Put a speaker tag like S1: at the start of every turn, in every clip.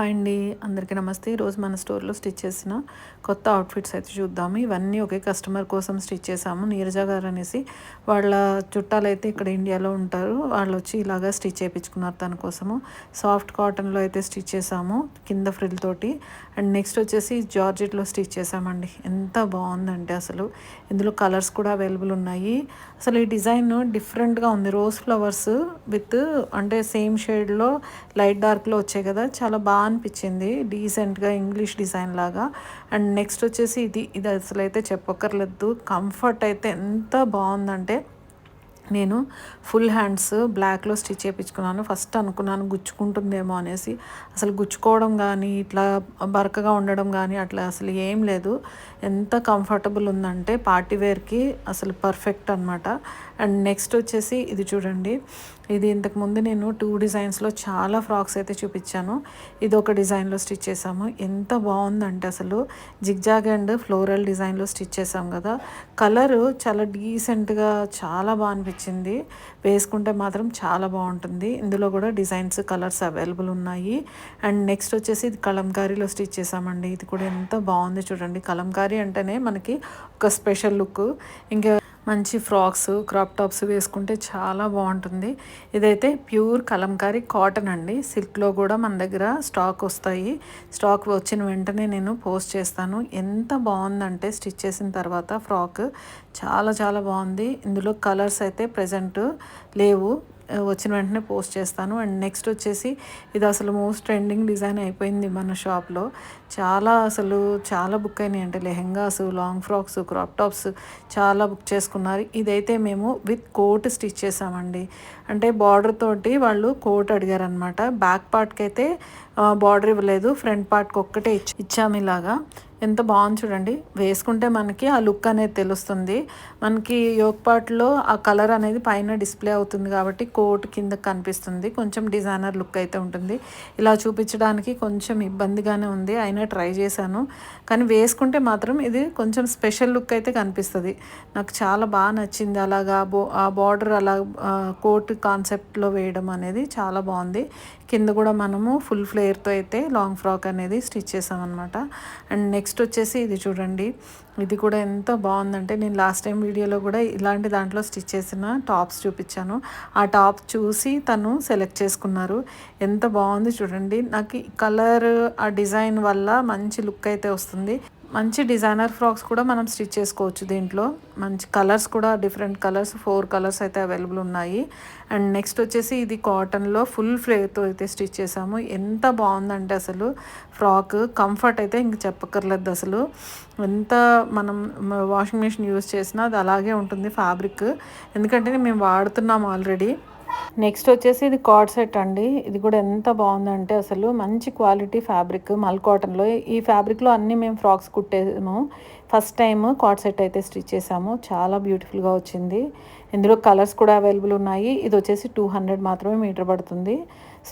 S1: Hi అండి, అందరికీ నమస్తే. ఈరోజు మన స్టోర్లో స్టిచ్ చేసిన కొత్త అవుట్ఫిట్స్ అయితే చూద్దాము. ఇవన్నీ ఒకే కస్టమర్ కోసం స్టిచ్ చేసాము. నీరజ గారు అనేసి వాళ్ళ చుట్టాలైతే ఇక్కడ ఇండియాలో ఉంటారు. వాళ్ళు వచ్చి ఇలాగా స్టిచ్ చేయించుకున్నారు తన కోసము. సాఫ్ట్ కాటన్లో అయితే స్టిచ్ చేసాము కింద ఫ్రిల్ తోటి. అండ్ నెక్స్ట్ వచ్చేసి జార్జెట్లో స్టిచ్ చేసామండి. ఎంత బాగుందంటే అసలు ఇందులో కలర్స్ కూడా అవైలబుల్ ఉన్నాయి. అసలు ఈ డిజైన్ డిఫరెంట్గా ఉంది. రోజ్ ఫ్లవర్స్ విత్ అంటే సేమ్ షేడ్లో లైట్ డార్క్లో వచ్చాయి కదా, చాలా బాగా అనిపించింది. డీసెంట్గా ఇంగ్లీష్ డిజైన్ లాగా. అండ్ నెక్స్ట్ వచ్చేసి ఇది అసలు అయితే చెప్పక్కర్లేదు. కంఫర్ట్ అయితే ఎంత బాగుందంటే నేను ఫుల్ హ్యాండ్స్ బ్లాక్లో స్టిచ్ చేయించుకున్నాను. ఫస్ట్ అనుకున్నాను గుచ్చుకుంటుందేమో అనేసి. అసలు గుచ్చుకోవడం కానీ ఇట్లా బరకగా ఉండడం కానీ అట్లా అసలు ఏం లేదు. ఎంత కంఫర్టబుల్ ఉందంటే పార్టీ వేర్కి అసలు పర్ఫెక్ట్ అనమాట. అండ్ నెక్స్ట్ వచ్చేసి ఇది చూడండి. ఇది ఇంతకుముందు నేను 2 డిజైన్స్లో చాలా ఫ్రాక్స్ అయితే చూపించాను. ఇది ఒక డిజైన్లో స్టిచ్ చేసాము. ఎంత బాగుందంటే అసలు జిగ్జాగ్ అండ్ ఫ్లోరల్ డిజైన్లో స్టిచ్ చేసాం కదా. కలరు చాలా డీసెంట్గా చాలా బాగా అనిపించింది. వేసుకుంటే మాత్రం చాలా బాగుంటుంది. ఇందులో కూడా డిజైన్స్ కలర్స్ అవైలబుల్ ఉన్నాయి. అండ్ నెక్స్ట్ వచ్చేసి ఇది కలంకారీలో స్టిచ్ చేసామండి. ఇది కూడా ఎంత బాగుంది చూడండి. కలంకారీ అంటేనే మనకి ఒక స్పెషల్ లుక్. ఇంకా మంచి ఫ్రాక్స్ క్రాప్ టాప్స్ వేసుకుంటే చాలా బాగుంటుంది. ఇదైతే ప్యూర్ కలంకారీ కాటన్ అండి. సిల్క్లో కూడా మన దగ్గర స్టాక్ వస్తాయి. స్టాక్ వచ్చిన వెంటనే నేను పోస్ట్ చేస్తాను. ఎంత బాగుందంటే స్టిచ్ చేసిన తర్వాత ఫ్రాక్ చాలా చాలా బాగుంది. ఇందులో కలర్స్ అయితే ప్రజెంట్ లేవు, వచ్చిన వెంటనే పోస్ట్ చేస్తాను. అండ్ నెక్స్ట్ వచ్చేసి ఇది అసలు మోస్ట్ ట్రెండింగ్ డిజైన్ అయిపోయింది మన షాప్లో. చాలా బుక్ అయినాయి. అంటే lehengas, long frocks, crop tops చాలా బుక్ చేసుకున్నారు. ఇదైతే మేము విత్ కోట్ స్టిచ్ చేసామండి. అంటే బార్డర్ తోటి వాళ్ళు కోట్ అడిగారనమాట. బ్యాక్ పార్ట్కి అయితే బార్డర్ ఇవ్వలేదు, ఫ్రంట్ పార్ట్కి ఒక్కటే ఇచ్చాము ఇలాగా. ఎంత బాగుంది చూడండి. వేసుకుంటే మనకి ఆ లుక్ అనేది తెలుస్తుంది. మనకి యోక్ పార్ట్లో ఆ కలర్ అనేది పైన డిస్ప్లే అవుతుంది కాబట్టి కోట్ కింద కనిపిస్తుంది. కొంచెం డిజైనర్ లుక్ అయితే ఉంటుంది. ఇలా చూపించడానికి కొంచెం ఇబ్బందిగానే ఉంది, అయినా ట్రై చేశాను. కానీ వేసుకుంటే మాత్రం ఇది కొంచెం స్పెషల్ లుక్ అయితే కనిపిస్తుంది. నాకు చాలా బాగా నచ్చింది. అలాగా ఆ బార్డర్ అలా కోట్ కాన్సెప్ట్లో వేయడం అనేది చాలా బాగుంది. కింద కూడా మనము ఫుల్ ఫ్లేర్తో అయితే లాంగ్ ఫ్రాక్ అనేది స్టిచ్ చేసామన్నమాట. అండ్ నెక్స్ట్ వచ్చేసి ఇది చూడండి. ఇది కూడా ఎంత బాగుందంటే నేను లాస్ట్ టైం వీడియోలో కూడా ఇలాంటి దాంట్లో స్టిచ్ చేసిన టాప్స్ చూపించాను. ఆ టాప్ చూసి తను సెలెక్ట్ చేసుకున్నారు. ఎంత బాగుంది చూడండి. నాకు ఈ కలర్ ఆ డిజైన్ వల్ల మంచి లుక్ అయితే వస్తుంది. మంచి డిజైనర్ ఫ్రాక్స్ కూడా మనం స్టిచ్ చేసుకోవచ్చు దీంట్లో. మంచి కలర్స్ కూడా డిఫరెంట్ కలర్స్ 4 కలర్స్ అయితే అవైలబుల్ ఉన్నాయి. అండ్ నెక్స్ట్ వచ్చేసి ఇది కాటన్లో ఫుల్ ఫ్లేర్తో అయితే స్టిచ్ చేసాము. ఎంత బాగుందంటే అసలు ఫ్రాక్ కంఫర్ట్ అయితే ఇంక చెప్పక్కర్లేదు. అసలు ఎంత మనం వాషింగ్ మెషిన్ యూస్ చేసినా అది అలాగే ఉంటుంది ఫ్యాబ్రిక్. ఎందుకంటే మేము వాడుతున్నాము ఆల్రెడీ. నెక్స్ట్ వచ్చేసి ఇది కార్డ్ సెట్ అండి. ఇది కూడా ఎంత బాగుందంటే అసలు మంచి క్వాలిటీ ఫ్యాబ్రిక్ మల్ కాటన్లో. ఈ ఫ్యాబ్రిక్లో అన్నీ మేము ఫ్రాక్స్ కుట్టాము. ఫస్ట్ టైం కార్డ్ సెట్ అయితే స్టిచ్ చేసాము. చాలా బ్యూటిఫుల్గా వచ్చింది. ఇందులో కలర్స్ కూడా అవైలబుల్ ఉన్నాయి. ఇది వచ్చేసి 200 మాత్రమే మీటర్ పడుతుంది.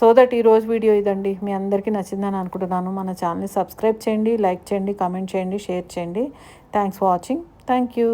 S1: సో దట్ ఈరోజు వీడియో ఇదండి. మీ అందరికీ నచ్చిందని అనుకుంటున్నాను. మన ఛానల్ని సబ్స్క్రైబ్ చేయండి, లైక్ చేయండి, కామెంట్ చేయండి, షేర్ చేయండి. Thanks for watching. Thank you.